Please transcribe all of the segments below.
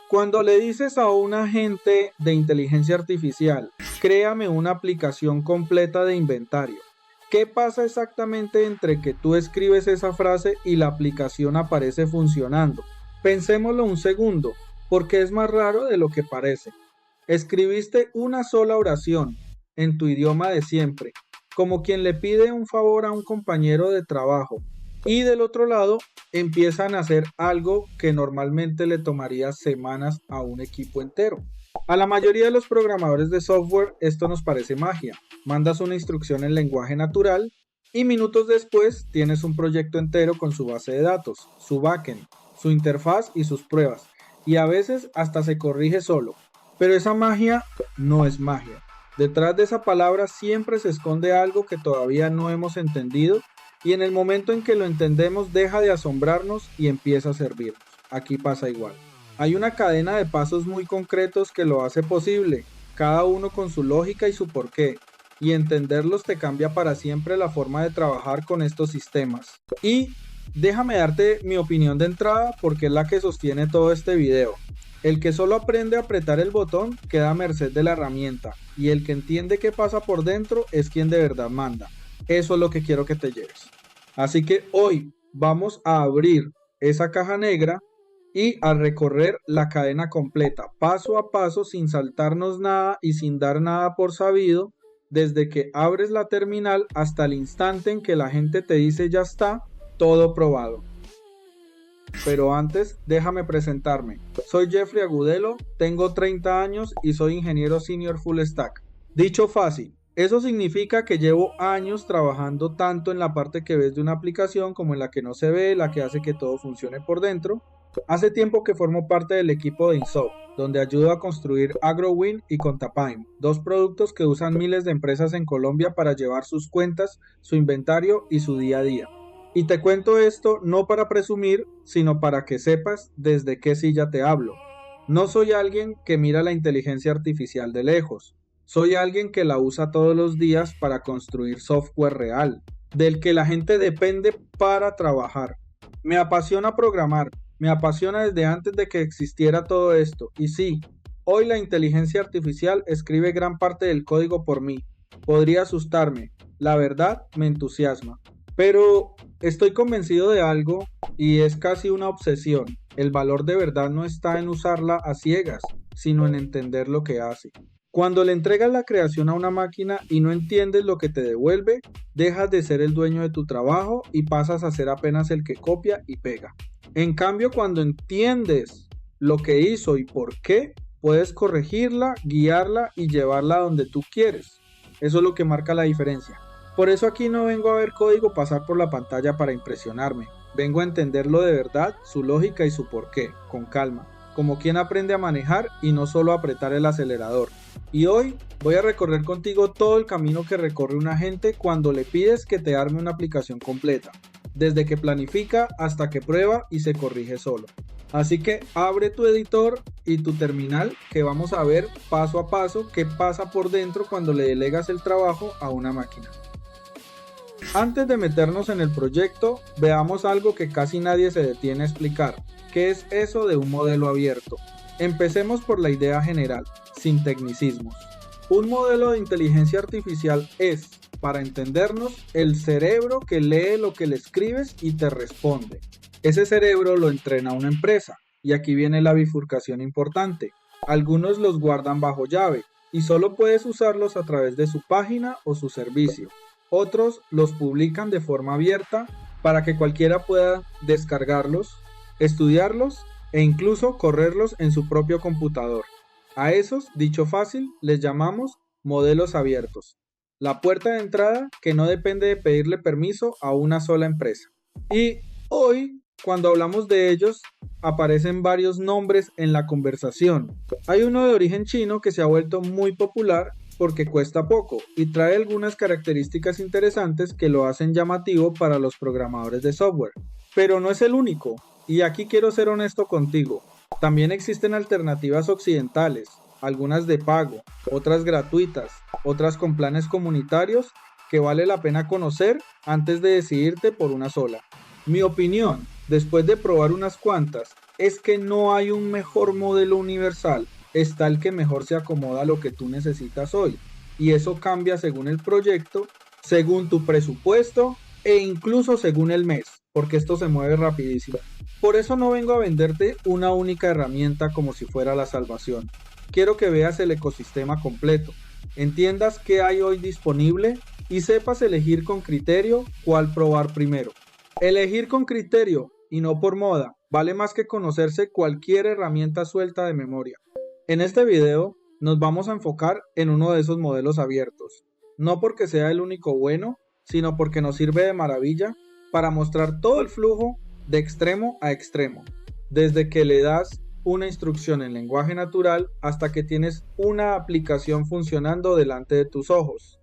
Cuando le dices a un agente de inteligencia artificial, créame una aplicación completa de inventario, ¿qué pasa exactamente entre que tú escribes esa frase y la aplicación aparece funcionando? Pensémoslo un segundo, porque es más raro de lo que parece. Escribiste una sola oración en tu idioma de siempre, como quien le pide un favor a un compañero de trabajo, y del otro lado empiezan a hacer algo que normalmente le tomaría semanas a un equipo entero. A la mayoría de los programadores de software esto nos parece magia. Mandas una instrucción en lenguaje natural y minutos después tienes un proyecto entero con su base de datos, su backend, su interfaz y sus pruebas. Y a veces hasta se corrige solo. Pero esa magia no es magia. Detrás de esa palabra siempre se esconde algo que todavía no hemos entendido y en el momento en que lo entendemos deja de asombrarnos y empieza a servirnos. Aquí pasa igual. Hay una cadena de pasos muy concretos que lo hace posible, cada uno con su lógica y su porqué, y entenderlos te cambia para siempre la forma de trabajar con estos sistemas. Y déjame darte mi opinión de entrada porque es la que sostiene todo este video. El que solo aprende a apretar el botón queda a merced de la herramienta, y el que entiende qué pasa por dentro es quien de verdad manda. Eso es lo que quiero que te lleves. Así que hoy vamos a abrir esa caja negra y a recorrer la cadena completa, paso a paso, sin saltarnos nada y sin dar nada por sabido, desde que abres la terminal hasta el instante en que la gente te dice ya está, todo probado. Pero antes, déjame presentarme. Soy Jeffrey Agudelo, tengo 30 años y soy ingeniero senior full stack. Dicho fácil, eso significa que llevo años trabajando tanto en la parte que ves de una aplicación como en la que no se ve, la que hace que todo funcione por dentro. Hace tiempo que formo parte del equipo de Insoft, donde ayudo a construir AgroWin y Contapime, dos productos que usan miles de empresas en Colombia para llevar sus cuentas, su inventario y su día a día. Y te cuento esto no para presumir, sino para que sepas desde qué silla te hablo. No soy alguien que mira la inteligencia artificial de lejos. Soy alguien que la usa todos los días para construir software real, del que la gente depende para trabajar. Me apasiona programar, me apasiona desde antes de que existiera todo esto. Y sí, hoy la inteligencia artificial escribe gran parte del código por mí. Podría asustarme, la verdad me entusiasma. Pero estoy convencido de algo y es casi una obsesión. El valor de verdad no está en usarla a ciegas, sino en entender lo que hace. Cuando le entregas la creación a una máquina y no entiendes lo que te devuelve, dejas de ser el dueño de tu trabajo y pasas a ser apenas el que copia y pega. En cambio, cuando entiendes lo que hizo y por qué, puedes corregirla, guiarla y llevarla donde tú quieres. Eso es lo que marca la diferencia. Por eso aquí no vengo a ver código pasar por la pantalla para impresionarme. Vengo a entenderlo de verdad, su lógica y su porqué, con calma, como quien aprende a manejar y no solo a apretar el acelerador. Y hoy voy a recorrer contigo todo el camino que recorre un agente cuando le pides que te arme una aplicación completa, desde que planifica hasta que prueba y se corrige solo. Así que abre tu editor y tu terminal que vamos a ver paso a paso qué pasa por dentro cuando le delegas el trabajo a una máquina. Antes de meternos en el proyecto, veamos algo que casi nadie se detiene a explicar. ¿Qué es eso de un modelo abierto? Empecemos por la idea general, sin tecnicismos. Un modelo de inteligencia artificial es, para entendernos, el cerebro que lee lo que le escribes y te responde. Ese cerebro lo entrena una empresa, y aquí viene la bifurcación importante. Algunos los guardan bajo llave, y solo puedes usarlos a través de su página o su servicio. Otros los publican de forma abierta para que cualquiera pueda descargarlos, estudiarlos e incluso correrlos en su propio computador. A esos, dicho fácil, les llamamos modelos abiertos. La puerta de entrada que no depende de pedirle permiso a una sola empresa. Y hoy, cuando hablamos de ellos, aparecen varios nombres en la conversación. Hay uno de origen chino que se ha vuelto muy popular porque cuesta poco y trae algunas características interesantes que lo hacen llamativo para los programadores de software. Pero no es el único, y aquí quiero ser honesto contigo. También existen alternativas occidentales, algunas de pago, otras gratuitas, otras con planes comunitarios que vale la pena conocer antes de decidirte por una sola. Mi opinión, después de probar unas cuantas es que no hay un mejor modelo universal, está el que mejor se acomoda a lo que tú necesitas hoy. Y eso cambia según el proyecto, según tu presupuesto e incluso según el mes, porque esto se mueve rapidísimo. Por eso no vengo a venderte una única herramienta como si fuera la salvación. Quiero que veas el ecosistema completo, entiendas qué hay hoy disponible y sepas elegir con criterio cuál probar primero. Elegir con criterio y no por moda vale más que conocerse cualquier herramienta suelta de memoria. En este video nos vamos a enfocar en uno de esos modelos abiertos, no porque sea el único bueno, sino porque nos sirve de maravilla para mostrar todo el flujo de extremo a extremo, desde que le das una instrucción en lenguaje natural hasta que tienes una aplicación funcionando delante de tus ojos.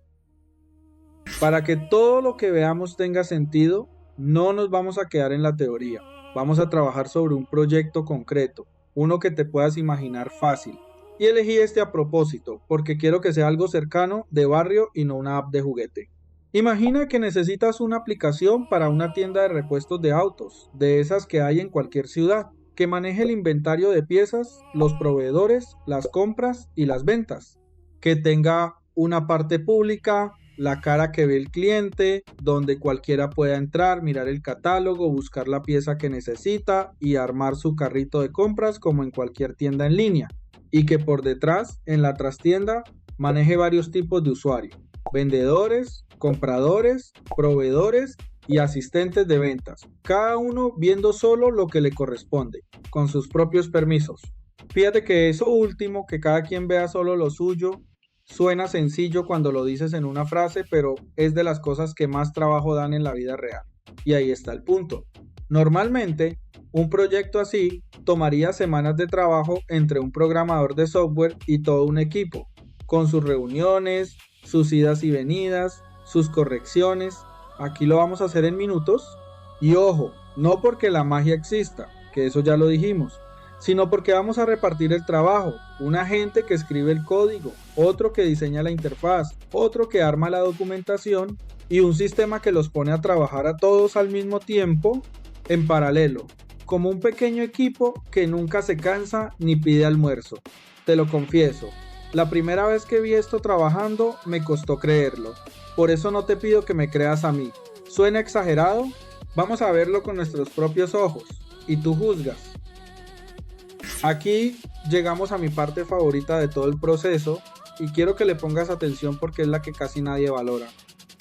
Para que todo lo que veamos tenga sentido, no nos vamos a quedar en la teoría, vamos a trabajar sobre un proyecto concreto, uno que te puedas imaginar fácil. Y elegí este a propósito, porque quiero que sea algo cercano, de barrio y no una app de juguete. Imagina que necesitas una aplicación para una tienda de repuestos de autos, de esas que hay en cualquier ciudad, que maneje el inventario de piezas, los proveedores, las compras y las ventas, que tenga una parte pública, la cara que ve el cliente, donde cualquiera pueda entrar, mirar el catálogo, buscar la pieza que necesita y armar su carrito de compras como en cualquier tienda en línea, y que por detrás, en la trastienda, maneje varios tipos de usuarios, vendedores, compradores, proveedores y asistentes de ventas, cada uno viendo solo lo que le corresponde, con sus propios permisos. Fíjate que eso último, que cada quien vea solo lo suyo, suena sencillo cuando lo dices en una frase, pero es de las cosas que más trabajo dan en la vida real. Y ahí está el punto. Normalmente, un proyecto así tomaría semanas de trabajo entre un programador de software y todo un equipo, con sus reuniones, sus idas y venidas, sus correcciones. Aquí lo vamos a hacer en minutos. Y ojo, no porque la magia exista, que eso ya lo dijimos, sino porque vamos a repartir el trabajo, una gente que escribe el código, otro que diseña la interfaz, otro que arma la documentación y un sistema que los pone a trabajar a todos al mismo tiempo, en paralelo, como un pequeño equipo que nunca se cansa ni pide almuerzo. Te lo confieso, la primera vez que vi esto trabajando me costó creerlo, por eso no te pido que me creas a mí. ¿Suena exagerado? Vamos a verlo con nuestros propios ojos y tú juzgas. Aquí llegamos a mi parte favorita de todo el proceso y quiero que le pongas atención porque es la que casi nadie valora.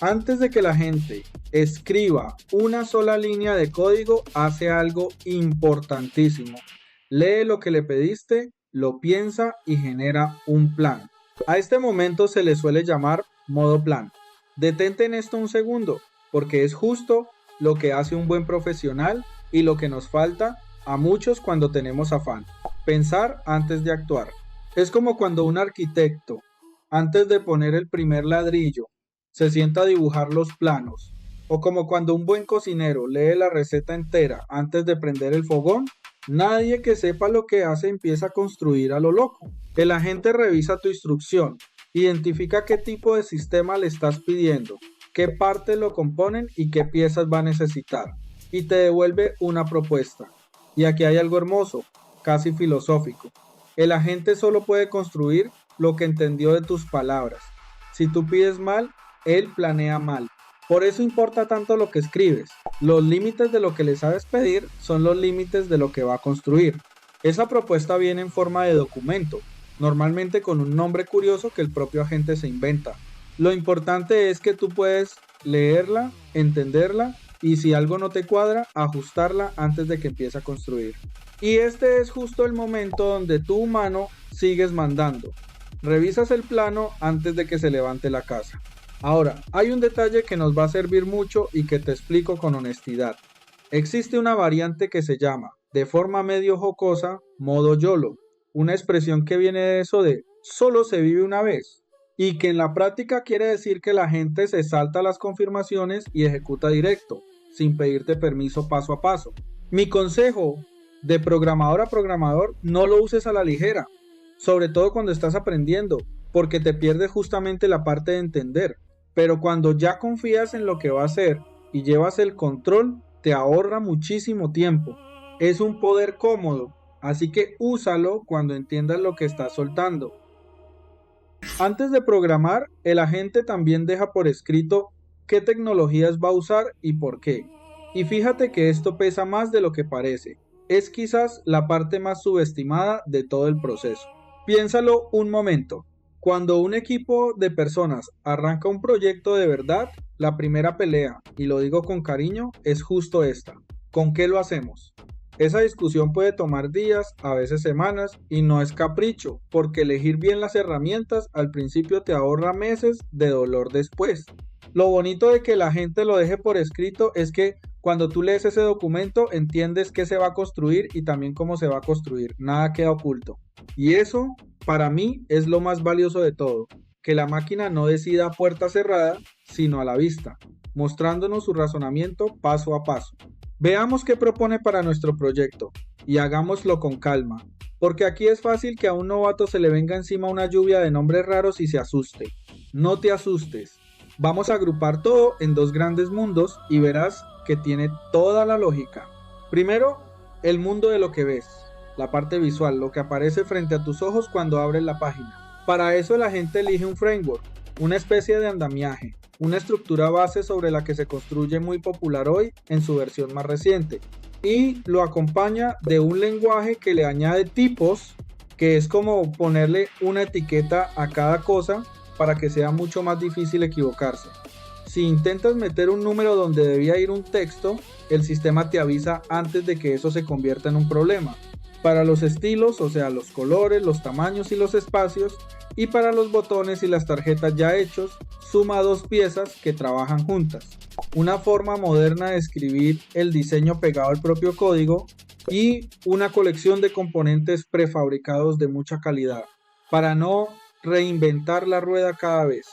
Antes de que la gente escriba una sola línea de código, hace algo importantísimo. Lee lo que le pediste, lo piensa y genera un plan. A este momento se le suele llamar modo plan. Detente en esto un segundo, porque es justo lo que hace un buen profesional y lo que nos falta a muchos cuando tenemos afán. Pensar antes de actuar. Es como cuando un arquitecto, antes de poner el primer ladrillo, se sienta a dibujar los planos. O como cuando un buen cocinero lee la receta entera antes de prender el fogón. Nadie que sepa lo que hace empieza a construir a lo loco. El agente revisa tu instrucción, identifica qué tipo de sistema le estás pidiendo, qué partes lo componen y qué piezas va a necesitar, y te devuelve una propuesta. Y aquí hay algo hermoso, casi filosófico. El agente solo puede construir lo que entendió de tus palabras. Si tú pides mal, él planea mal. Por eso importa tanto lo que escribes. Los límites de lo que le sabes pedir son los límites de lo que va a construir. Esa propuesta viene en forma de documento, normalmente con un nombre curioso que el propio agente se inventa. Lo importante es que tú puedes leerla, entenderla y si algo no te cuadra, ajustarla antes de que empiece a construir. Y este es justo el momento donde tú, humano, sigues mandando. Revisas el plano antes de que se levante la casa. Ahora, hay un detalle que nos va a servir mucho y que te explico con honestidad. Existe una variante que se llama, de forma medio jocosa, modo YOLO, una expresión que viene de eso de solo se vive una vez, y que en la práctica quiere decir que la gente se salta las confirmaciones y ejecuta directo, sin pedirte permiso paso a paso. Mi consejo de programador a programador, no lo uses a la ligera, sobre todo cuando estás aprendiendo, porque te pierdes justamente la parte de entender. Pero cuando ya confías en lo que va a hacer y llevas el control, te ahorra muchísimo tiempo. Es un poder cómodo, así que úsalo cuando entiendas lo que estás soltando. Antes de programar, el agente también deja por escrito qué tecnologías va a usar y por qué. Y fíjate que esto pesa más de lo que parece. Es quizás la parte más subestimada de todo el proceso. Piénsalo un momento. Cuando un equipo de personas arranca un proyecto de verdad, la primera pelea, y lo digo con cariño, es justo esta. ¿Con qué lo hacemos? Esa discusión puede tomar días, a veces semanas, y no es capricho, porque elegir bien las herramientas al principio te ahorra meses de dolor después. Lo bonito de que la gente lo deje por escrito es que cuando tú lees ese documento entiendes qué se va a construir y también cómo se va a construir, nada queda oculto. Y eso, para mí, es lo más valioso de todo, que la máquina no decida a puerta cerrada, sino a la vista, mostrándonos su razonamiento paso a paso. Veamos qué propone para nuestro proyecto y hagámoslo con calma, porque aquí es fácil que a un novato se le venga encima una lluvia de nombres raros y se asuste. No te asustes. Vamos a agrupar todo en dos grandes mundos y verás que tiene toda la lógica. Primero, el mundo de lo que ves, la parte visual, lo que aparece frente a tus ojos cuando abres la página. Para eso la gente elige un framework, una especie de andamiaje, una estructura base sobre la que se construye muy popular hoy en su versión más reciente, y lo acompaña de un lenguaje que le añade tipos, que es como ponerle una etiqueta a cada cosa para que sea mucho más difícil equivocarse. Si intentas meter un número donde debía ir un texto, el sistema te avisa antes de que eso se convierta en un problema. Para los estilos, o sea, los colores, los tamaños y los espacios, y para los botones y las tarjetas ya hechos, suma dos piezas que trabajan juntas. Una forma moderna de escribir el diseño pegado al propio código y una colección de componentes prefabricados de mucha calidad, para no reinventar la rueda cada vez.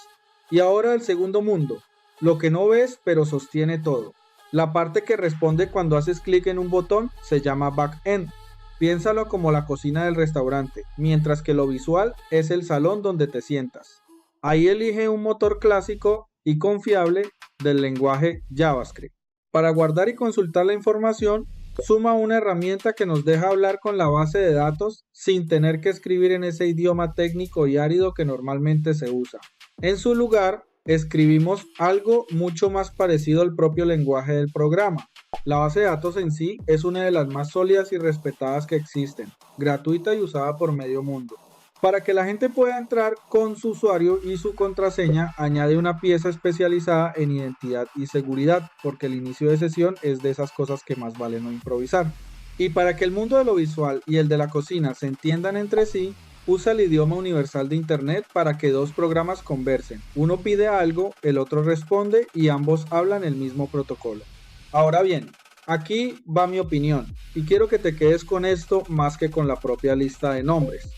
Y ahora el segundo mundo, lo que no ves pero sostiene todo. La parte que responde cuando haces clic en un botón se llama backend. Piénsalo como la cocina del restaurante, mientras que lo visual es el salón donde te sientas. Ahí elige un motor clásico y confiable del lenguaje JavaScript. Para guardar y consultar la información, suma una herramienta que nos deja hablar con la base de datos sin tener que escribir en ese idioma técnico y árido que normalmente se usa. En su lugar, escribimos algo mucho más parecido al propio lenguaje del programa. La base de datos en sí es una de las más sólidas y respetadas que existen, gratuita y usada por medio mundo. Para que la gente pueda entrar con su usuario y su contraseña, añade una pieza especializada en identidad y seguridad, porque el inicio de sesión es de esas cosas que más vale no improvisar. Y para que el mundo de lo visual y el de la cocina se entiendan entre sí, usa el idioma universal de Internet para que dos programas conversen. Uno pide algo, el otro responde y ambos hablan el mismo protocolo. Ahora bien, aquí va mi opinión y quiero que te quedes con esto más que con la propia lista de nombres.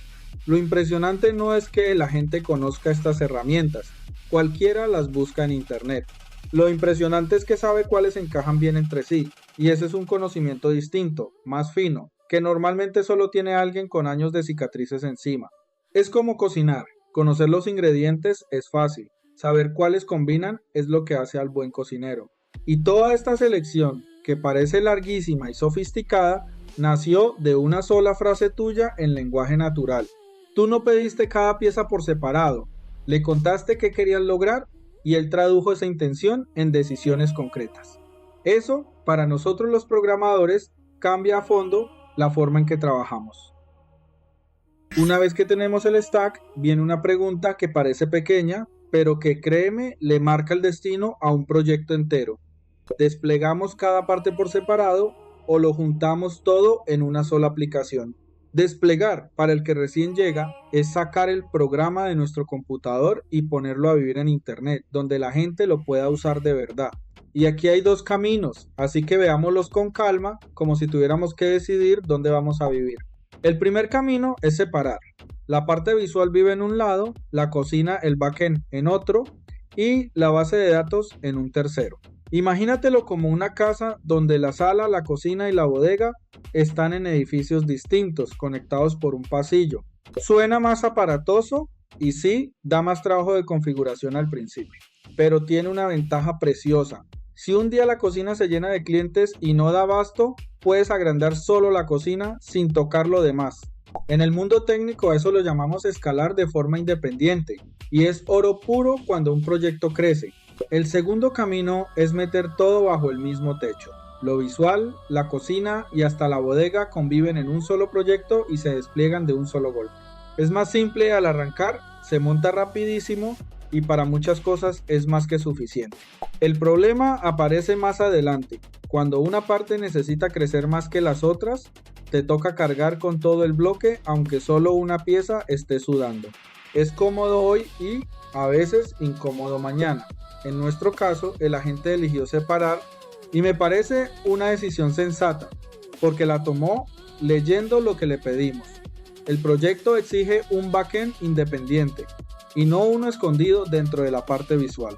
Lo impresionante no es que la gente conozca estas herramientas, cualquiera las busca en Internet. Lo impresionante es que sabe cuáles encajan bien entre sí, y ese es un conocimiento distinto, más fino, que normalmente solo tiene alguien con años de cicatrices encima. Es como cocinar, conocer los ingredientes es fácil, saber cuáles combinan es lo que hace al buen cocinero. Y toda esta selección, que parece larguísima y sofisticada, nació de una sola frase tuya en lenguaje natural. Tú no pediste cada pieza por separado, le contaste qué querías lograr y él tradujo esa intención en decisiones concretas. Eso, para nosotros los programadores, cambia a fondo la forma en que trabajamos. Una vez que tenemos el stack, viene una pregunta que parece pequeña, pero que créeme, le marca el destino a un proyecto entero. ¿Desplegamos cada parte por separado o lo juntamos todo en una sola aplicación? Desplegar, para el que recién llega, es sacar el programa de nuestro computador y ponerlo a vivir en Internet, donde la gente lo pueda usar de verdad. Y aquí hay dos caminos, así que veámoslos con calma, como si tuviéramos que decidir dónde vamos a vivir. El primer camino es separar. La parte visual vive en un lado, la cocina, el backend en otro y la base de datos en un tercero. Imagínatelo como una casa donde la sala, la cocina y la bodega están en edificios distintos, conectados por un pasillo. Suena más aparatoso y sí, da más trabajo de configuración al principio, pero tiene una ventaja preciosa. Si un día la cocina se llena de clientes y no da abasto, puedes agrandar solo la cocina sin tocar lo demás. En el mundo técnico a eso lo llamamos escalar de forma independiente y es oro puro cuando un proyecto crece. El segundo camino es meter todo bajo el mismo techo. Lo visual, la cocina y hasta la bodega conviven en un solo proyecto y se despliegan de un solo golpe. Es más simple al arrancar, se monta rapidísimo y para muchas cosas es más que suficiente. El problema aparece más adelante. Cuando una parte necesita crecer más que las otras, te toca cargar con todo el bloque aunque solo una pieza esté sudando. Es cómodo hoy y a veces incómodo mañana. En nuestro caso, el agente eligió separar y me parece una decisión sensata, porque la tomó leyendo lo que le pedimos. El proyecto exige un backend independiente y no uno escondido dentro de la parte visual.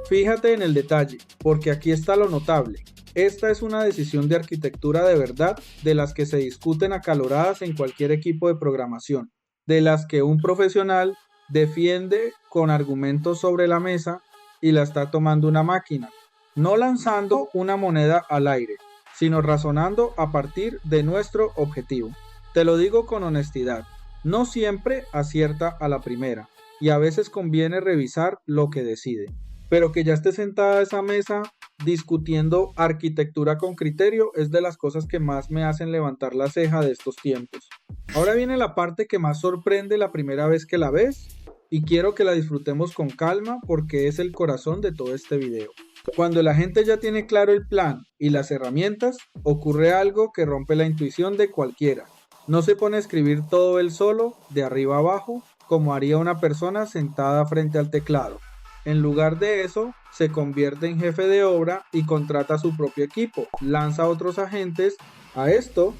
Fíjate en el detalle, porque aquí está lo notable. Esta es una decisión de arquitectura de verdad, de las que se discuten acaloradas en cualquier equipo de programación, de las que un profesional defiende con argumentos sobre la mesa y la está tomando una máquina, no lanzando una moneda al aire, sino razonando a partir de nuestro objetivo. Te lo digo con honestidad, no siempre acierta a la primera y a veces conviene revisar lo que decide, pero que ya esté sentada a esa mesa discutiendo arquitectura con criterio es de las cosas que más me hacen levantar la ceja de estos tiempos. Ahora viene la parte que más sorprende la primera vez que la ves y quiero que la disfrutemos con calma porque es el corazón de todo este video. Cuando la gente ya tiene claro el plan y las herramientas, ocurre algo que rompe la intuición de cualquiera. No se pone a escribir todo él solo, de arriba abajo, como haría una persona sentada frente al teclado. En lugar de eso, se convierte en jefe de obra y contrata su propio equipo, lanza a otros agentes. A esto,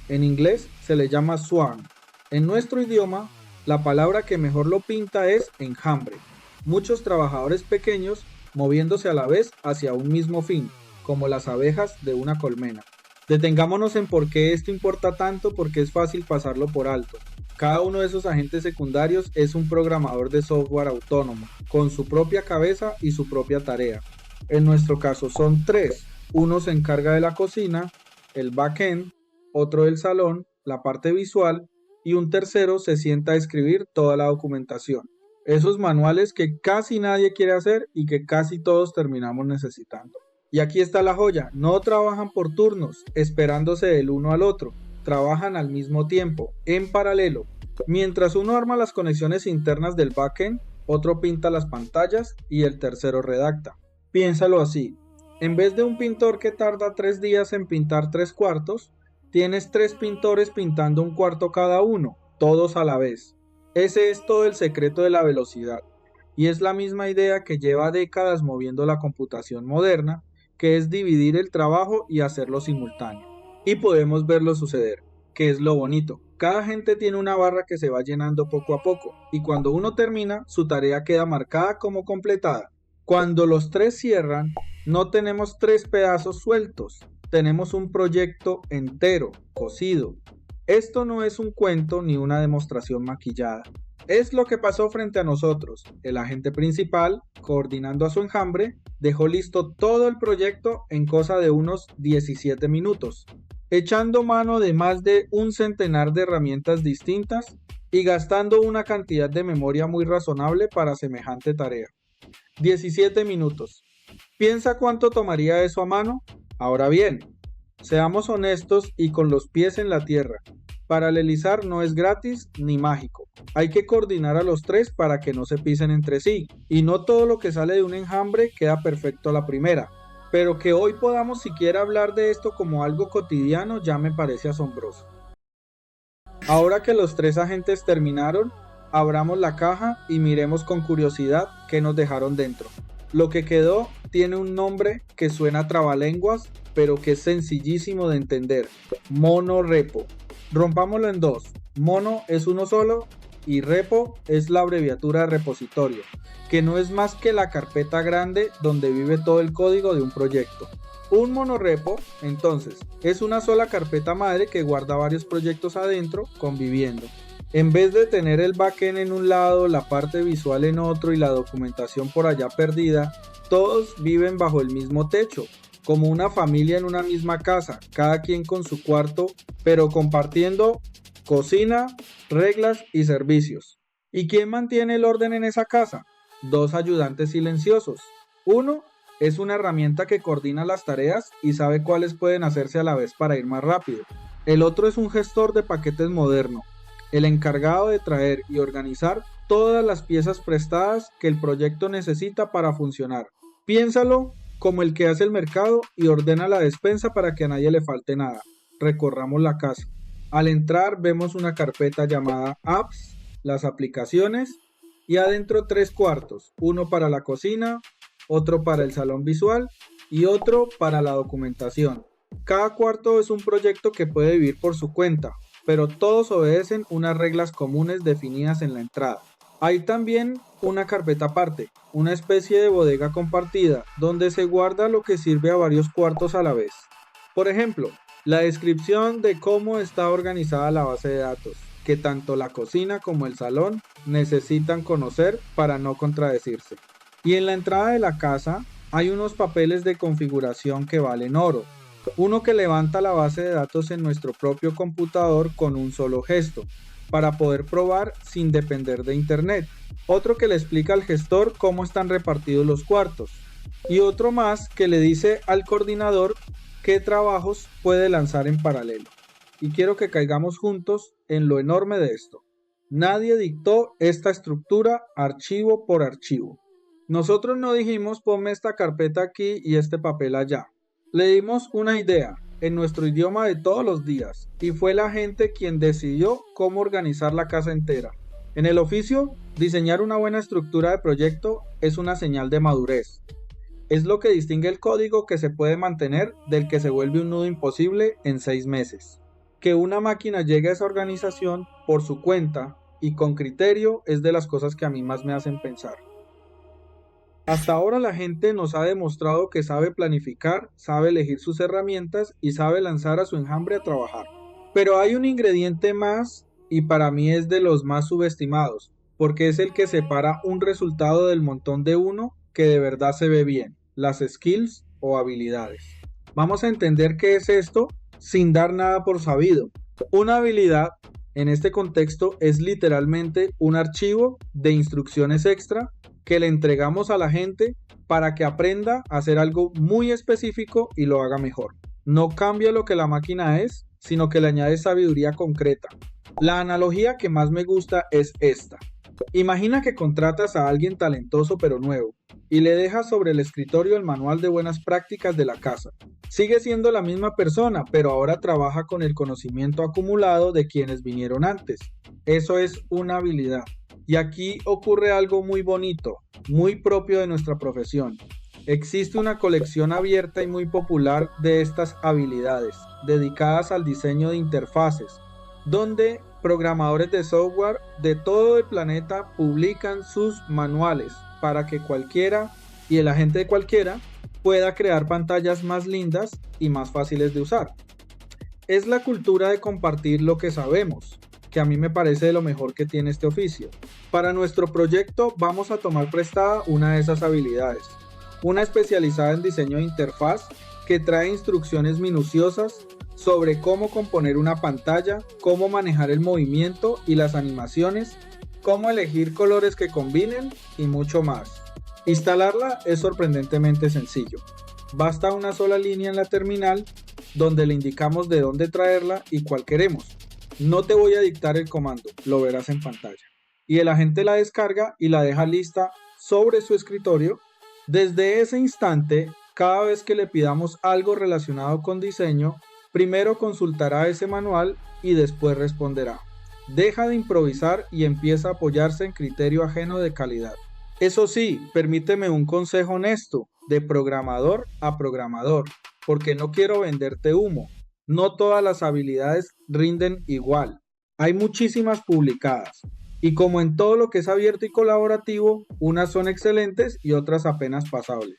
en inglés, se le llama swarm. En nuestro idioma, la palabra que mejor lo pinta es enjambre. Muchos trabajadores pequeños moviéndose a la vez hacia un mismo fin, como las abejas de una colmena. Detengámonos en por qué esto importa tanto, porque es fácil pasarlo por alto. Cada uno de esos agentes secundarios es un programador de software autónomo, con su propia cabeza y su propia tarea. En nuestro caso son 3. Uno se encarga de la cocina, el backend, otro del salón, la parte visual, y un tercero se sienta a escribir toda la documentación. Esos manuales que casi nadie quiere hacer y que casi todos terminamos necesitando. Y aquí está la joya, no trabajan por turnos, esperándose del uno al otro. Trabajan al mismo tiempo, en paralelo. Mientras uno arma las conexiones internas del backend, otro pinta las pantallas y el tercero redacta. Piénsalo así, en vez de un pintor que tarda 3 días en pintar 3 cuartos, tienes 3 pintores pintando un cuarto cada uno, todos a la vez. Ese es todo el secreto de la velocidad, y es la misma idea que lleva décadas moviendo la computación moderna, que es dividir el trabajo y hacerlo simultáneo. Y podemos verlo suceder, que es lo bonito. Cada agente tiene una barra que se va llenando poco a poco, y cuando uno termina, su tarea queda marcada como completada. Cuando los 3 cierran, no tenemos 3 pedazos sueltos, tenemos un proyecto entero, cosido. Esto no es un cuento ni una demostración maquillada. Es lo que pasó frente a nosotros. El agente principal, coordinando a su enjambre, dejó listo todo el proyecto en cosa de unos 17 minutos, echando mano de más de un centenar de herramientas distintas y gastando una cantidad de memoria muy razonable para semejante tarea. 17 minutos. ¿Piensa cuánto tomaría eso a mano? Ahora bien, seamos honestos y con los pies en la tierra. Paralelizar no es gratis ni mágico. Hay que coordinar a los 3 para que no se pisen entre sí. Y no todo lo que sale de un enjambre queda perfecto a la primera. Pero que hoy podamos siquiera hablar de esto como algo cotidiano ya me parece asombroso. Ahora que los 3 agentes terminaron, abramos la caja y miremos con curiosidad qué nos dejaron dentro. Lo que quedó tiene un nombre que suena a trabalenguas, pero que es sencillísimo de entender. Monorepo. Rompámoslo en 2. Mono es uno solo y repo es la abreviatura de repositorio, que no es más que la carpeta grande donde vive todo el código de un proyecto. Un monorepo, entonces, es una sola carpeta madre que guarda varios proyectos adentro conviviendo. En vez de tener el backend en un lado, la parte visual en otro y la documentación por allá perdida, Todos viven bajo el mismo techo, como una familia en una misma casa, cada quien con su cuarto, pero compartiendo cocina, reglas y servicios. ¿Y quién mantiene el orden en esa casa? Dos ayudantes silenciosos. Uno es una herramienta que coordina las tareas y sabe cuáles pueden hacerse a la vez para ir más rápido. El otro es un gestor de paquetes moderno, el encargado de traer y organizar todas las piezas prestadas que el proyecto necesita para funcionar. Piénsalo como el que hace el mercado y ordena la despensa para que a nadie le falte nada. Recorramos la casa. Al entrar vemos una carpeta llamada Apps, las aplicaciones y adentro tres cuartos, uno para la cocina, otro para el salón visual y otro para la documentación. Cada cuarto es un proyecto que puede vivir por su cuenta, pero todos obedecen unas reglas comunes definidas en la entrada. Hay también una carpeta aparte, una especie de bodega compartida, donde se guarda lo que sirve a varios cuartos a la vez. Por ejemplo, la descripción de cómo está organizada la base de datos, que tanto la cocina como el salón necesitan conocer para no contradecirse. Y en la entrada de la casa hay unos papeles de configuración que valen oro. Uno que levanta la base de datos en nuestro propio computador con un solo gesto, para poder probar sin depender de internet. Otro que le explica al gestor cómo están repartidos los cuartos. Y otro más que le dice al coordinador qué trabajos puede lanzar en paralelo. Y quiero que caigamos juntos en lo enorme de esto. Nadie dictó esta estructura archivo por archivo. Nosotros no dijimos ponme esta carpeta aquí y este papel allá. Le dimos una idea en nuestro idioma de todos los días y fue la gente quien decidió cómo organizar la casa entera. En el oficio, diseñar una buena estructura de proyecto es una señal de madurez. Es lo que distingue el código que se puede mantener del que se vuelve un nudo imposible en 6 meses. Que una máquina llegue a esa organización por su cuenta y con criterio es de las cosas que a mí más me hacen pensar. Hasta ahora la gente nos ha demostrado que sabe planificar, sabe elegir sus herramientas y sabe lanzar a su enjambre a trabajar. Pero hay un ingrediente más y para mí es de los más subestimados, porque es el que separa un resultado del montón de uno que de verdad se ve bien, las skills o habilidades. Vamos a entender qué es esto sin dar nada por sabido. Una habilidad en este contexto es literalmente un archivo de instrucciones extra que le entregamos a la gente para que aprenda a hacer algo muy específico y lo haga mejor. No cambia lo que la máquina es, sino que le añade sabiduría concreta. La analogía que más me gusta es esta. Imagina que contratas a alguien talentoso pero nuevo y le dejas sobre el escritorio el manual de buenas prácticas de la casa. Sigue siendo la misma persona, pero ahora trabaja con el conocimiento acumulado de quienes vinieron antes. Eso es una habilidad. Y aquí ocurre algo muy bonito, muy propio de nuestra profesión. Existe una colección abierta y muy popular de estas habilidades, dedicadas al diseño de interfaces, donde programadores de software de todo el planeta publican sus manuales para que cualquiera y el agente de cualquiera pueda crear pantallas más lindas y más fáciles de usar. Es la cultura de compartir lo que sabemos, que a mí me parece de lo mejor que tiene este oficio. Para nuestro proyecto vamos a tomar prestada una de esas habilidades, una especializada en diseño de interfaz que trae instrucciones minuciosas sobre cómo componer una pantalla, cómo manejar el movimiento y las animaciones, cómo elegir colores que combinen y mucho más. Instalarla es sorprendentemente sencillo. Basta una sola línea en la terminal donde le indicamos de dónde traerla y cuál queremos. No te voy a dictar el comando, lo verás en pantalla. Y el agente la descarga y la deja lista sobre su escritorio. Desde ese instante, cada vez que le pidamos algo relacionado con diseño, primero consultará ese manual y después responderá. Deja de improvisar y empieza a apoyarse en criterio ajeno de calidad. Eso sí, permíteme un consejo honesto, de programador a programador, porque no quiero venderte humo. No todas las habilidades rinden igual. Hay muchísimas publicadas. Y como en todo lo que es abierto y colaborativo, unas son excelentes y otras apenas pasables.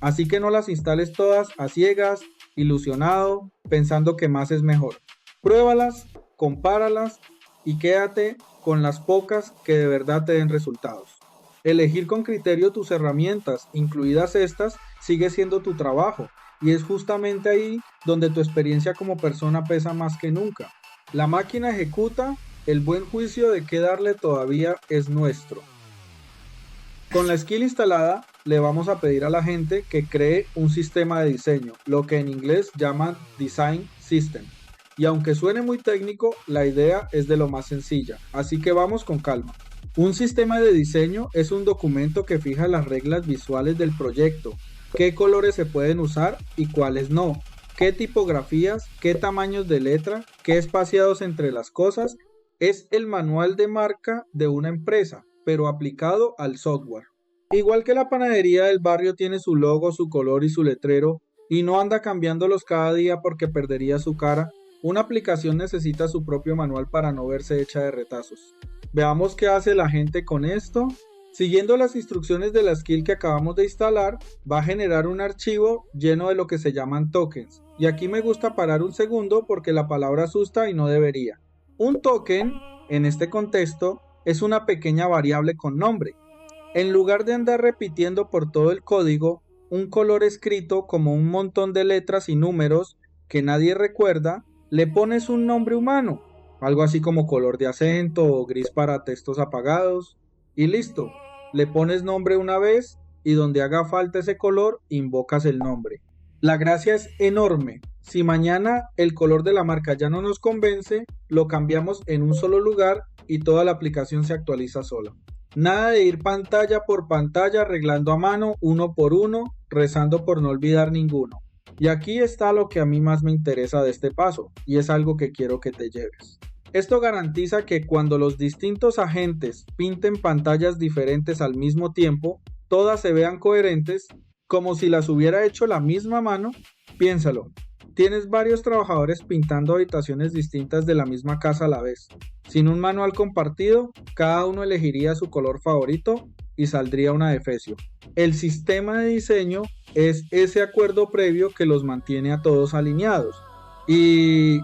Así que no las instales todas a ciegas, ilusionado, pensando que más es mejor. Pruébalas, compáralas y quédate con las pocas que de verdad te den resultados. Elegir con criterio tus herramientas, incluidas estas, sigue siendo tu trabajo, y es justamente ahí donde tu experiencia como persona pesa más que nunca. La máquina ejecuta, el buen juicio de qué darle todavía es nuestro. Con la skill instalada, le vamos a pedir a la gente que cree un sistema de diseño, lo que en inglés llaman Design System. Y aunque suene muy técnico, la idea es de lo más sencilla, así que vamos con calma. Un sistema de diseño es un documento que fija las reglas visuales del proyecto, qué colores se pueden usar y cuáles no, qué tipografías, qué tamaños de letra, qué espaciados entre las cosas. Es el manual de marca de una empresa, pero aplicado al software. Igual que la panadería del barrio tiene su logo, su color y su letrero, y no anda cambiándolos cada día porque perdería su cara, una aplicación necesita su propio manual para no verse hecha de retazos. Veamos qué hace la gente con esto. Siguiendo las instrucciones de la skill que acabamos de instalar, va a generar un archivo lleno de lo que se llaman tokens. Y aquí me gusta parar un segundo porque la palabra asusta y no debería. Un token, en este contexto, es una pequeña variable con nombre. En lugar de andar repitiendo por todo el código un color escrito como un montón de letras y números que nadie recuerda, le pones un nombre humano, algo así como color de acento o gris para textos apagados, y listo. Le pones nombre una vez y donde haga falta ese color, invocas el nombre. La gracia es enorme. Si mañana el color de la marca ya no nos convence, lo cambiamos en un solo lugar y toda la aplicación se actualiza sola. Nada de ir pantalla por pantalla arreglando a mano, uno por uno, rezando por no olvidar ninguno. Y aquí está lo que a mí más me interesa de este paso, y es algo que quiero que te lleves. Esto garantiza que cuando los distintos agentes pinten pantallas diferentes al mismo tiempo, todas se vean coherentes, como si las hubiera hecho la misma mano. Piénsalo, tienes varios trabajadores pintando habitaciones distintas de la misma casa a la vez. Sin un manual compartido, cada uno elegiría su color favorito y saldría una defecio. El sistema de diseño es ese acuerdo previo que los mantiene a todos alineados. Y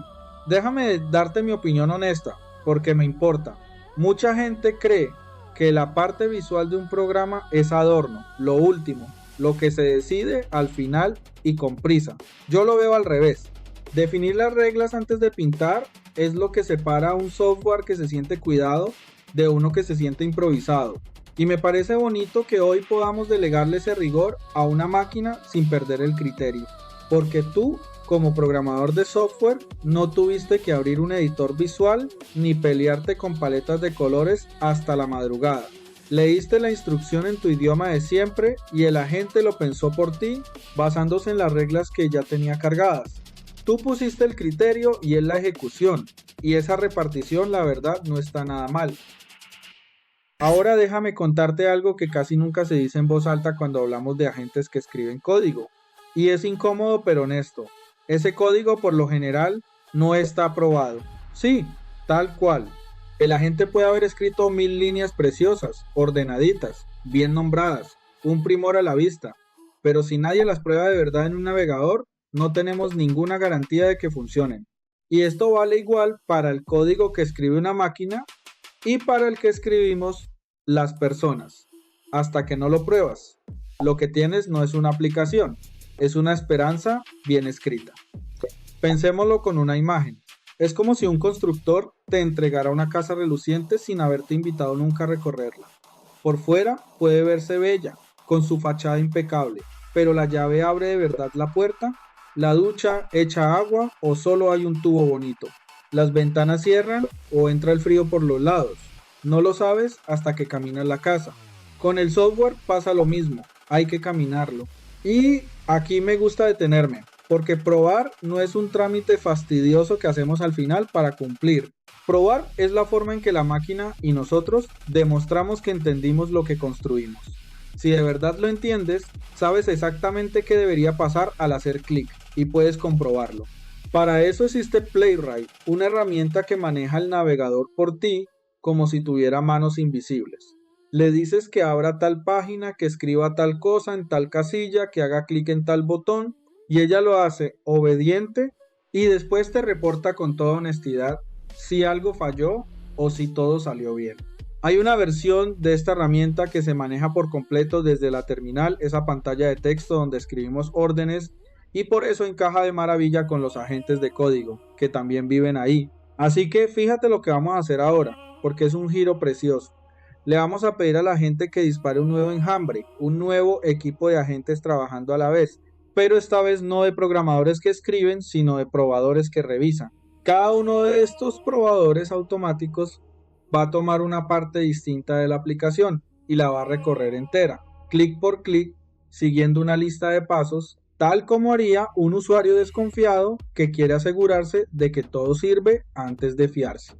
déjame darte mi opinión honesta, porque me importa. Mucha gente cree que la parte visual de un programa es adorno, lo último, lo que se decide al final y con prisa. Yo lo veo al revés. Definir las reglas antes de pintar es lo que separa a un software que se siente cuidado de uno que se siente improvisado. Y me parece bonito que hoy podamos delegarle ese rigor a una máquina sin perder el criterio. Porque tú, como programador de software, no tuviste que abrir un editor visual ni pelearte con paletas de colores hasta la madrugada. Leíste la instrucción en tu idioma de siempre y el agente lo pensó por ti basándose en las reglas que ya tenía cargadas. Tú pusiste el criterio y él la ejecución, y esa repartición la verdad no está nada mal. Ahora déjame contarte algo que casi nunca se dice en voz alta cuando hablamos de agentes que escriben código. Y es incómodo pero honesto. Ese código por lo general no está aprobado. Sí, tal cual. El agente puede haber escrito 1000 líneas preciosas, ordenaditas, bien nombradas, un primor a la vista. Pero si nadie las prueba de verdad en un navegador, no tenemos ninguna garantía de que funcionen. Y esto vale igual para el código que escribe una máquina y para el que escribimos las personas. Hasta que no lo pruebas, lo que tienes no es una aplicación, es una esperanza bien escrita. Pensémoslo con una imagen. Es como si un constructor te entregara una casa reluciente sin haberte invitado nunca a recorrerla. Por fuera puede verse bella, con su fachada impecable, pero la llave abre de verdad la puerta, la ducha echa agua o solo hay un tubo bonito. Las ventanas cierran o entra el frío por los lados. No lo sabes hasta que caminas la casa. Con el software pasa lo mismo, hay que caminarlo. Y aquí me gusta detenerme, porque probar no es un trámite fastidioso que hacemos al final para cumplir. Probar es la forma en que la máquina y nosotros demostramos que entendimos lo que construimos. Si de verdad lo entiendes, sabes exactamente qué debería pasar al hacer clic y puedes comprobarlo. Para eso existe Playwright, una herramienta que maneja el navegador por ti como si tuviera manos invisibles. Le dices que abra tal página, que escriba tal cosa en tal casilla, que haga clic en tal botón y ella lo hace obediente y después te reporta con toda honestidad si algo falló o si todo salió bien. Hay una versión de esta herramienta que se maneja por completo desde la terminal, esa pantalla de texto donde escribimos órdenes, y por eso encaja de maravilla con los agentes de código, que también viven ahí. Así que fíjate lo que vamos a hacer ahora, porque es un giro precioso. Le vamos a pedir a la gente que dispare un nuevo enjambre, un nuevo equipo de agentes trabajando a la vez, pero esta vez no de programadores que escriben, sino de probadores que revisan. Cada uno de estos probadores automáticos va a tomar una parte distinta de la aplicación y la va a recorrer entera, clic por clic, siguiendo una lista de pasos, tal como haría un usuario desconfiado que quiere asegurarse de que todo sirve antes de fiarse.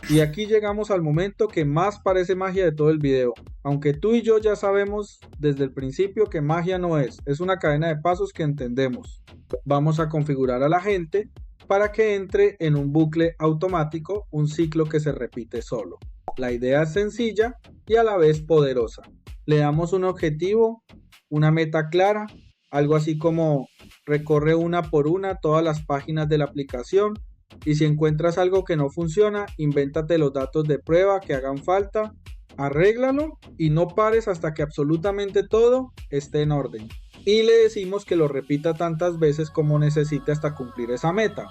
Y aquí llegamos al momento que más parece magia de todo el video, aunque tú y yo ya sabemos desde el principio que magia no es una cadena de pasos que entendemos. Vamos a configurar a la gente para que entre en un bucle automático, un ciclo que se repite solo. La idea es sencilla y a la vez poderosa. Le damos un objetivo, una meta clara, algo así como recorre una por una todas las páginas de la aplicación, y si encuentras algo que no funciona, invéntate los datos de prueba que hagan falta, arréglalo y no pares hasta que absolutamente todo esté en orden. Y le decimos que lo repita tantas veces como necesite hasta cumplir esa meta.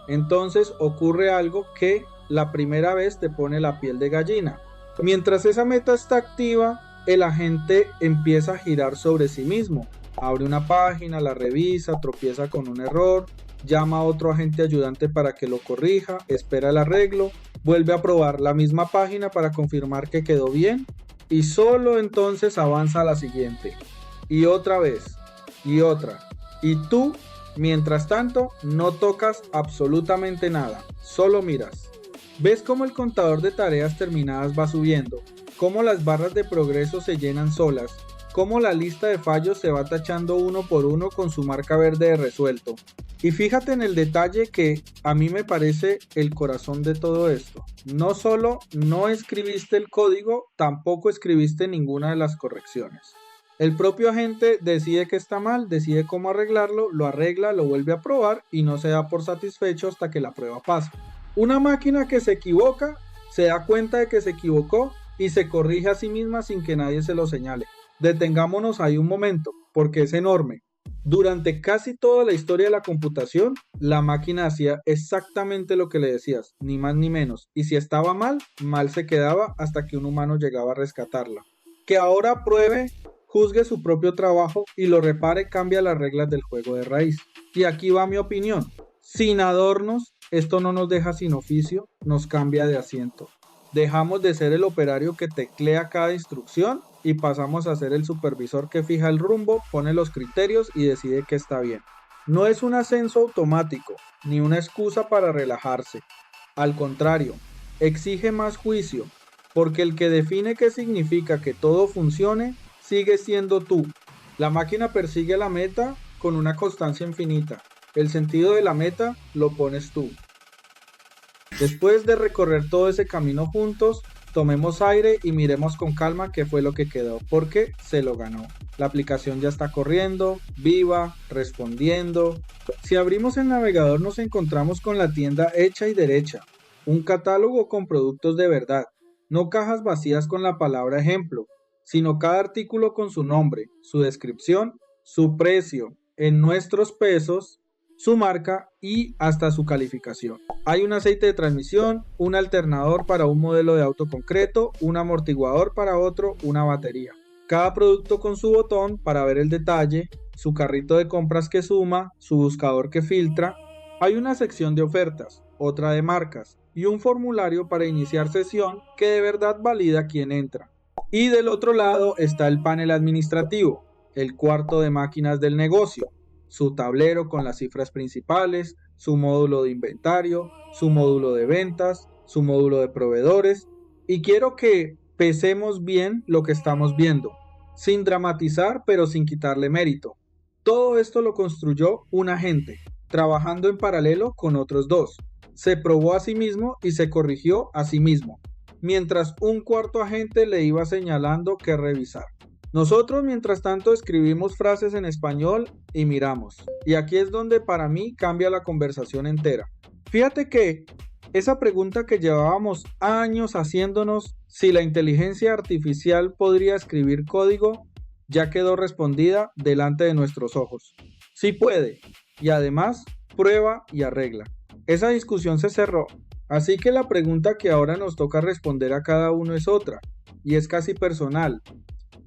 Entonces ocurre algo que la primera vez te pone la piel de gallina. Mientras esa meta está activa, el agente empieza a girar sobre sí mismo. Abre una página, la revisa, tropieza con un error, llama a otro agente ayudante para que lo corrija, espera el arreglo, vuelve a probar la misma página para confirmar que quedó bien y solo entonces avanza a la siguiente. Y otra vez, y otra. Y tú, mientras tanto, no tocas absolutamente nada, solo miras. ¿Ves cómo el contador de tareas terminadas va subiendo? ¿Cómo las barras de progreso se llenan solas? ¿Cómo la lista de fallos se va tachando uno por uno con su marca verde de resuelto? Y fíjate en el detalle que a mí me parece el corazón de todo esto. No solo no escribiste el código, tampoco escribiste ninguna de las correcciones. El propio agente decide que está mal, decide cómo arreglarlo, lo arregla, lo vuelve a probar y no se da por satisfecho hasta que la prueba pasa. Una máquina que se equivoca, se da cuenta de que se equivocó y se corrige a sí misma sin que nadie se lo señale. Detengámonos ahí un momento, porque es enorme. Durante casi toda la historia de la computación, la máquina hacía exactamente lo que le decías, ni más ni menos. Y si estaba mal, mal se quedaba hasta que un humano llegaba a rescatarla. Que ahora pruebe, juzgue su propio trabajo y lo repare, cambia las reglas del juego de raíz. Y aquí va mi opinión. Sin adornos, esto no nos deja sin oficio, nos cambia de asiento. Dejamos de ser el operario que teclea cada instrucción y pasamos a ser el supervisor que fija el rumbo, pone los criterios y decide que está bien. No es un ascenso automático, ni una excusa para relajarse. Al contrario, exige más juicio, porque el que define qué significa que todo funcione, sigue siendo tú. La máquina persigue la meta con una constancia infinita. El sentido de la meta lo pones tú. Después de recorrer todo ese camino juntos, tomemos aire y miremos con calma qué fue lo que quedó, porque se lo ganó. La aplicación ya está corriendo, viva, respondiendo. Si abrimos el navegador nos encontramos con la tienda hecha y derecha, un catálogo con productos de verdad, no cajas vacías con la palabra ejemplo, sino cada artículo con su nombre, su descripción, su precio, en nuestros pesos, su marca y hasta su calificación. Hay un aceite de transmisión, un alternador para un modelo de auto concreto, un amortiguador para otro, una batería. Cada producto con su botón para ver el detalle, su carrito de compras que suma, su buscador que filtra. Hay una sección de ofertas, otra de marcas y un formulario para iniciar sesión que de verdad valida quién entra. Y del otro lado está el panel administrativo, el cuarto de máquinas del negocio, su tablero con las cifras principales, su módulo de inventario, su módulo de ventas, su módulo de proveedores. Y quiero que pesemos bien lo que estamos viendo, sin dramatizar pero sin quitarle mérito. Todo esto lo construyó un agente, trabajando en paralelo con otros dos. Se probó a sí mismo y se corrigió a sí mismo, mientras un cuarto agente le iba señalando qué revisar. Nosotros, mientras tanto, escribimos frases en español y miramos. Y aquí es donde para mí cambia la conversación entera. Fíjate que Esa pregunta que llevábamos años haciéndonos, si la inteligencia artificial podría escribir código, ya quedó respondida delante de nuestros ojos. Sí puede, y además prueba y arregla. Esa discusión se cerró, así que la pregunta que ahora nos toca responder a cada uno es otra, y es casi personal.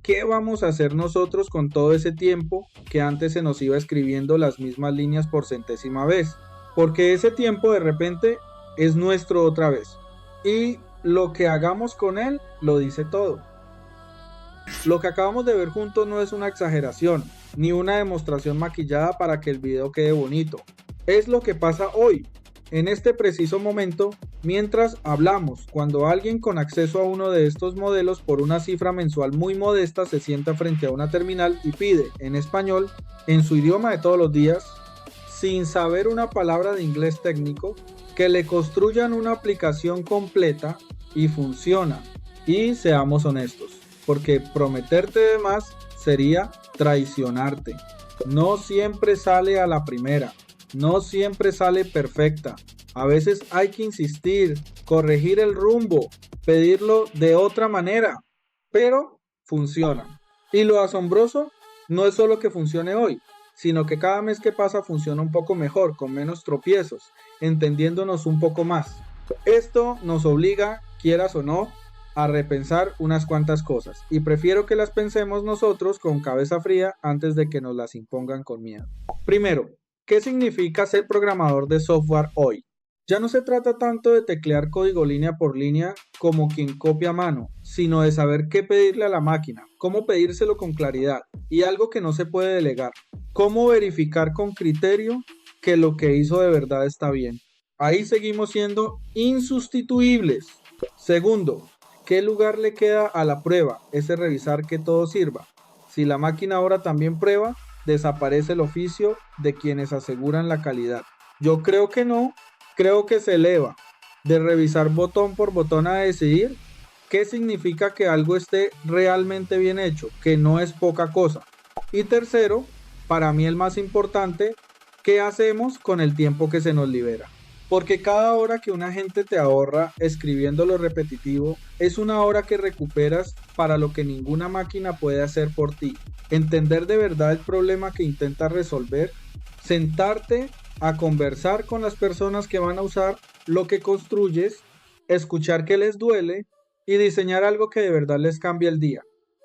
¿Qué vamos a hacer nosotros con todo ese tiempo que antes se nos iba escribiendo las mismas líneas por centésima vez? Porque ese tiempo de repente es nuestro otra vez. Y lo que hagamos con él lo dice todo. Lo que acabamos de ver juntos no es una exageración, ni una demostración maquillada para que el video quede bonito. Es lo que pasa hoy, en este preciso momento, mientras hablamos, cuando alguien con acceso a uno de estos modelos por una cifra mensual muy modesta se sienta frente a una terminal y pide, en español, en su idioma de todos los días, sin saber una palabra de inglés técnico, que le construyan una aplicación completa y funciona. Y seamos honestos, porque prometerte de más sería traicionarte. No siempre sale a la primera, no siempre sale perfecta. A veces hay que insistir, corregir el rumbo, pedirlo de otra manera, pero funciona. Y lo asombroso no es solo que funcione hoy, sino que cada mes que pasa funciona un poco mejor, con menos tropiezos, entendiéndonos un poco más. Esto nos obliga, quieras o no, a repensar unas cuantas cosas, y prefiero que las pensemos nosotros con cabeza fría antes de que nos las impongan con miedo. Primero, ¿qué significa ser programador de software hoy? Ya no se trata tanto de teclear código línea por línea como quien copia a mano, sino de saber qué pedirle a la máquina, cómo pedírselo con claridad y algo que no se puede delegar, cómo verificar con criterio que lo que hizo de verdad está bien. Ahí seguimos siendo insustituibles. Segundo, ¿qué lugar le queda a la prueba? Ese revisar que todo sirva. Si la máquina ahora también prueba, desaparece el oficio de quienes aseguran la calidad. Yo creo que no. Creo que se eleva de revisar botón por botón a decidir qué significa que algo esté realmente bien hecho, que no es poca cosa. Y tercero, para mí el más importante, ¿qué hacemos con el tiempo que se nos libera? Porque cada hora que un agente te ahorra escribiendo lo repetitivo es una hora que recuperas para lo que ninguna máquina puede hacer por ti. Entender de verdad el problema que intentas resolver, sentarte a conversar con las personas que van a usar lo que construyes, escuchar qué les duele y diseñar algo que de verdad les cambie el día.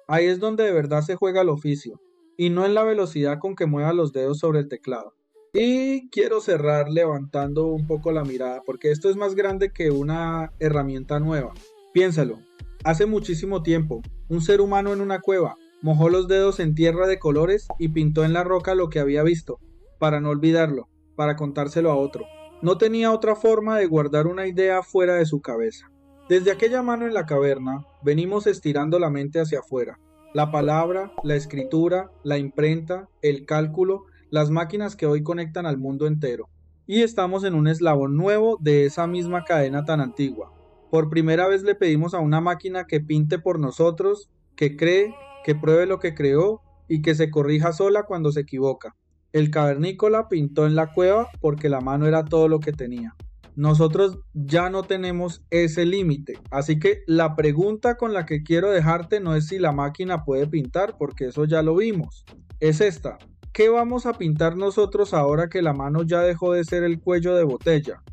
Ahí es donde de verdad se juega el oficio y no en la velocidad con que muevas los dedos sobre el teclado. Y quiero cerrar levantando un poco la mirada porque esto es más grande que una herramienta nueva. Piénsalo, hace muchísimo tiempo, un ser humano en una cueva mojó los dedos en tierra de colores y pintó en la roca lo que había visto, para no olvidarlo, para contárselo a otro. No tenía otra forma de guardar una idea fuera de su cabeza. Desde aquella mano en la caverna, venimos estirando la mente hacia afuera. La palabra, la escritura, la imprenta, el cálculo, las máquinas que hoy conectan al mundo entero. Y estamos en un eslabón nuevo de esa misma cadena tan antigua. Por primera vez le pedimos a una máquina que pinte por nosotros, que cree, que pruebe lo que creó y que se corrija sola cuando se equivoca. El cavernícola pintó en la cueva porque la mano era todo lo que tenía. Nosotros ya no tenemos ese límite, así que la pregunta con la que quiero dejarte no es si la máquina puede pintar, porque eso ya lo vimos. Es esta: ¿qué vamos a pintar nosotros ahora que la mano ya dejó de ser el cuello de botella?